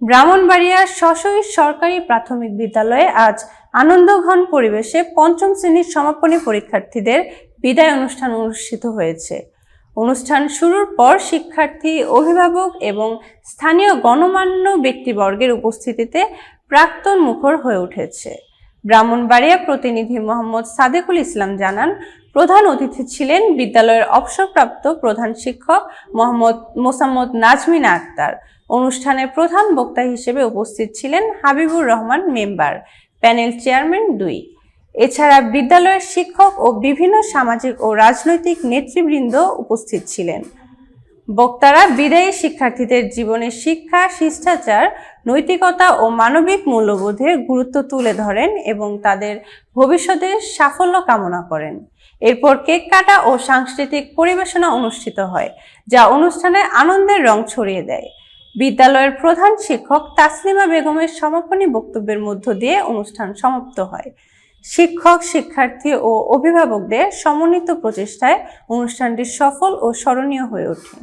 ব্রাহ্মণবাড়িয়া শশোই সরকারি প্রাথমিক বিদ্যালয়ে আজ আনন্দঘন পরিবেশে পঞ্চম শ্রেণীর সমাপনী পরীক্ষার্থীদের বিদায় অনুষ্ঠান অনুষ্ঠিত হয়েছে। অনুষ্ঠান শুরুর পর শিক্ষার্থী, অভিভাবক এবং স্থানীয় গণ্যমান্য ব্যক্তিবর্গের উপস্থিতিতে প্রাক্তন মুখর হয়ে উঠেছে। ব্রাহ্মণবাড়িয়া প্রতিনিধি মোহাম্মদ সাদেকুল ইসলাম জানান, প্রধান অতিথি ছিলেন বিদ্যালয়ের অবসরপ্রাপ্ত প্রধান শিক্ষক মোসাম্মদ নাজমিনা আক্তার। অনুষ্ঠানে প্রধান বক্তা হিসেবে উপস্থিত ছিলেন Habibur Rahman member, panel chairman 2। এছাড়া বিদ্যালয়ের শিক্ষক ও বিভিন্ন সামাজিক ও রাজনৈতিক নেতৃবৃন্দ উপস্থিত ছিলেন। বক্তারা বিদায়ী শিক্ষার্থীদের জীবনে শিক্ষা, শিষ্টাচার, নৈতিকতা ও মানবিক মূল্যবোধের গুরুত্ব তুলে ধরেন এবং তাদের ভবিষ্যতের সাফল্য কামনা করেন। এরপর কেক কাটা ও সাংস্কৃতিক পরিবেশনা অনুষ্ঠিত হয়, যা অনুষ্ঠানে আনন্দের রং ছড়িয়ে দেয়। বিদ্যালয়ের প্রধান শিক্ষক তাসলিমা বেগমের সমাপনী বক্তব্যের মধ্য দিয়ে অনুষ্ঠান সমাপ্ত হয়। শিক্ষক, শিক্ষার্থী ও অভিভাবকদের সমন্বিত প্রচেষ্টায় অনুষ্ঠানটি সফল ও স্মরণীয় হয়ে ওঠে।